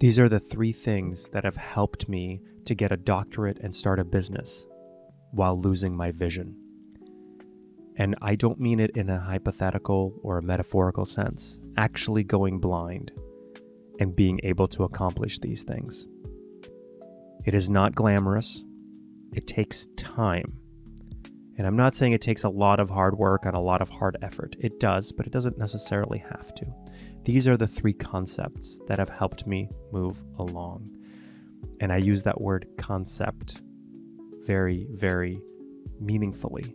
These are the three things that have helped me to get a doctorate and start a business while losing my vision. And I don't mean it in a hypothetical or a metaphorical sense, actually going blind and being able to accomplish these things. It is not glamorous. It takes time. And I'm not saying it takes a lot of hard work and a lot of hard effort. It does, but it doesn't necessarily have to. These are the three concepts that have helped me move along. And I use that word concept very, very meaningfully,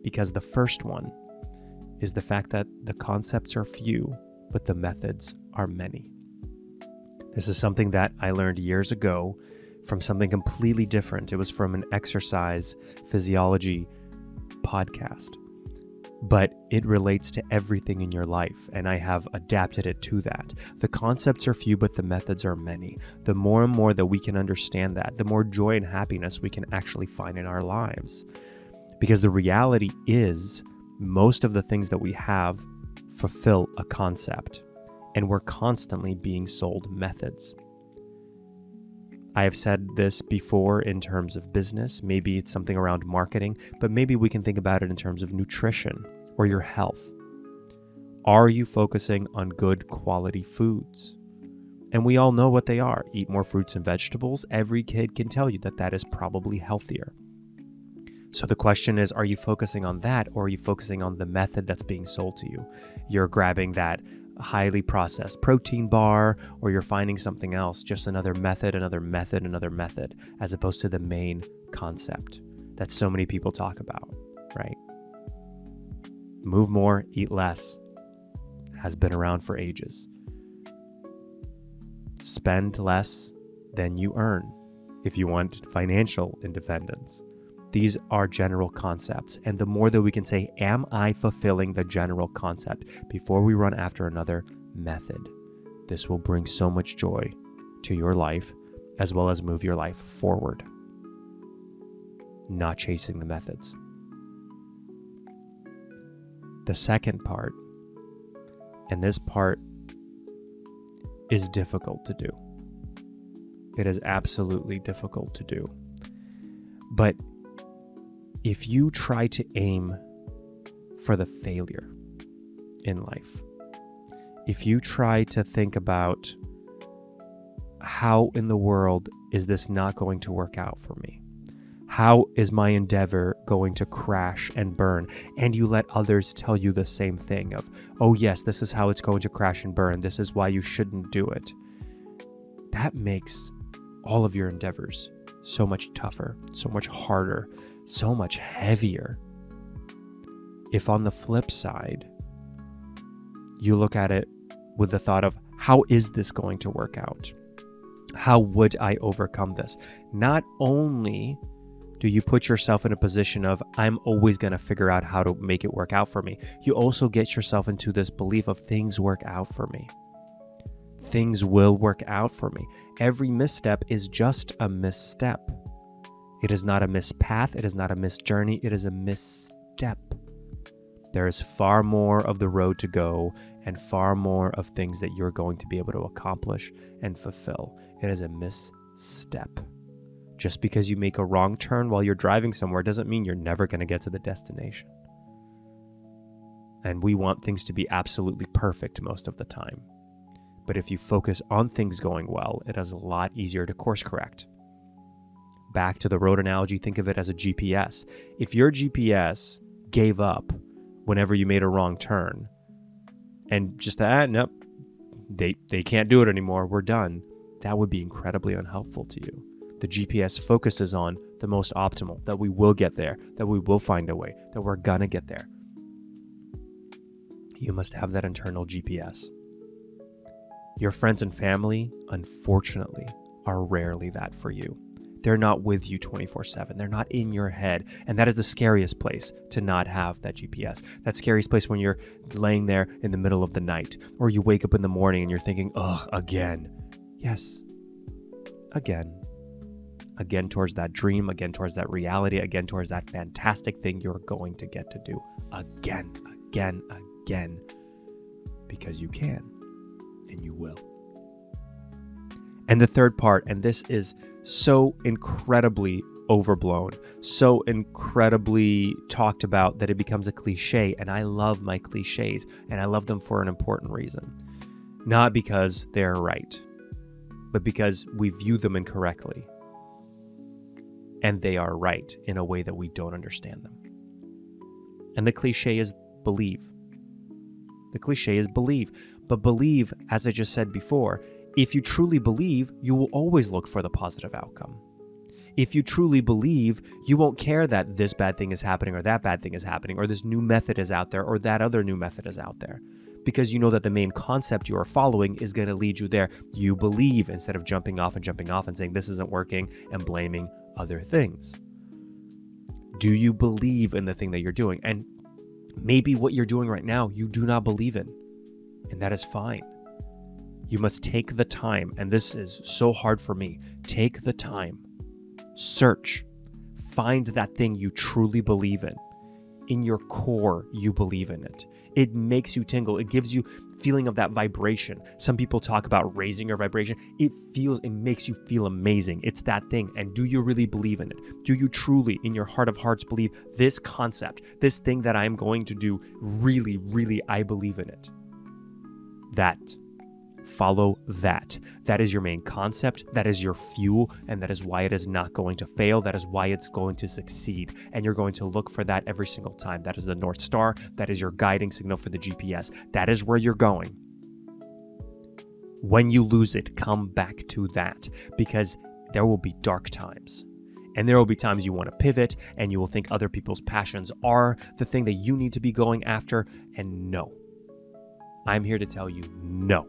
because the first one is the fact that the concepts are few, but the methods are many. This is something that I learned years ago from something completely different. It was from an exercise physiology podcast, but it relates to everything in your life, and I have adapted it to that. The concepts are few, but the methods are many. The more and more that we can understand that, the more joy and happiness we can actually find in our lives. Because the reality is, most of the things that we have fulfill a concept, and we're constantly being sold methods. I have said this before in terms of business. Maybe it's something around marketing, but maybe we can think about it in terms of nutrition or your health. Are you focusing on good quality foods? And we all know what they are. Eat more fruits and vegetables. Every kid can tell you that that is probably healthier. So the question is, are you focusing on that, or are you focusing on the method that's being sold to you? You're grabbing that highly processed protein bar, or you're finding something else, just another method, as opposed to the main concept that so many people talk about, right? Move more, eat less has been around for ages. Spend less than you earn if you want financial independence. These are general concepts, and the more that we can say, am I fulfilling the general concept before we run after another method, this will bring so much joy to your life, as well as move your life forward. Not chasing the methods. The second part, and this part is difficult to do. It is absolutely difficult to do. But if you try to aim for the failure in life, if you try to think about how in the world is this not going to work out for me? How is my endeavor going to crash and burn? And you let others tell you the same thing of, oh yes, this is how it's going to crash and burn. This is why you shouldn't do it. That makes all of your endeavors so much tougher, so much harder, so much heavier. If on the flip side, you look at it with the thought of, how is this going to work out? How would I overcome this? Not only do you put yourself in a position of, I'm always going to figure out how to make it work out for me, you also get yourself into this belief of, things work out for me. Things will work out for me. Every misstep is just a misstep. It is not a missed path. It is not a missed journey. It is a misstep. There is far more of the road to go and far more of things that you're going to be able to accomplish and fulfill. It is a misstep. Just because you make a wrong turn while you're driving somewhere doesn't mean you're never going to get to the destination. And we want things to be absolutely perfect most of the time. But if you focus on things going well, it is a lot easier to course correct. Back to the road analogy, think of it as a GPS. If your GPS gave up whenever you made a wrong turn and just nope, they can't do it anymore, we're done, that would be incredibly unhelpful to you. The GPS focuses on the most optimal, that we will get there, that we will find a way, that we're gonna get there. You must have that internal GPS. Your friends and family, unfortunately, are rarely that for you. They're not with you 24/7. They're not in your head. And that is the scariest place to not have that GPS. That scariest place when you're laying there in the middle of the night, or you wake up in the morning and you're thinking, ugh, again. Yes, again. Again towards that dream, again towards that reality, again towards that fantastic thing you're going to get to do. Again. Because you can and you will. And the third part, and this is so incredibly overblown, so incredibly talked about that it becomes a cliche, and I love my cliches, and I love them for an important reason. Not because they're right, but because we view them incorrectly. And they are right in a way that we don't understand them. And the cliche is believe. The cliche is believe. But believe, as I just said before, if you truly believe, you will always look for the positive outcome. If you truly believe, you won't care that this bad thing is happening or that bad thing is happening or this new method is out there or that other new method is out there. Because you know that the main concept you are following is going to lead you there. You believe instead of jumping off and saying this isn't working and blaming other things. Do you believe in the thing that you're doing? And maybe what you're doing right now, you do not believe in. And that is fine. You must take the time, and this is so hard for me. Take the time. Search. Find that thing you truly believe in. In your core, you believe in it. It makes you tingle. It gives you feeling of that vibration. Some people talk about raising your vibration. It makes you feel amazing. It's that thing. And do you really believe in it? Do you truly, in your heart of hearts, believe this concept, this thing that I'm going to do, really, really, I believe in it? That. Follow that. That is your main concept. That is your fuel. And that is why it is not going to fail. That is why it's going to succeed. And you're going to look for that every single time. That is the North Star. That is your guiding signal for the GPS. That is where you're going. When you lose it, come back to that, because there will be dark times. And there will be times you want to pivot and you will think other people's passions are the thing that you need to be going after. And no. I'm here to tell you no.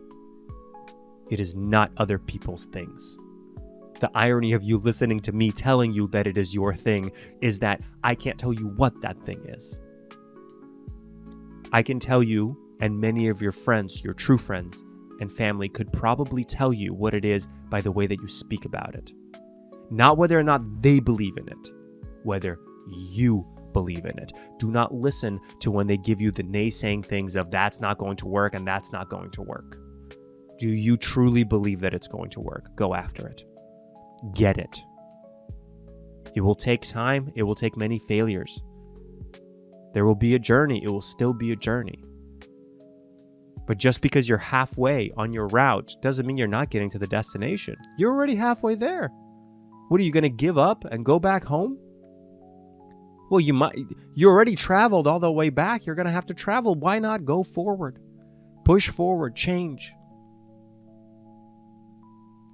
It is not other people's things. The irony of you listening to me telling you that it is your thing is that I can't tell you what that thing is. I can tell you, and many of your friends, your true friends and family could probably tell you what it is by the way that you speak about it. Not whether or not they believe in it, whether you believe in it. Do not listen to when they give you the naysaying things of that's not going to work and that's not going to work. Do you truly believe that it's going to work? Go after it. Get it. It will take time. It will take many failures. There will be a journey. It will still be a journey. But just because you're halfway on your route doesn't mean you're not getting to the destination. You're already halfway there. What, are you going to give up and go back home? Well, you already traveled all the way back. You're going to have to travel. Why not go forward? Push forward, change.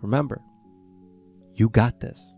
Remember, you got this.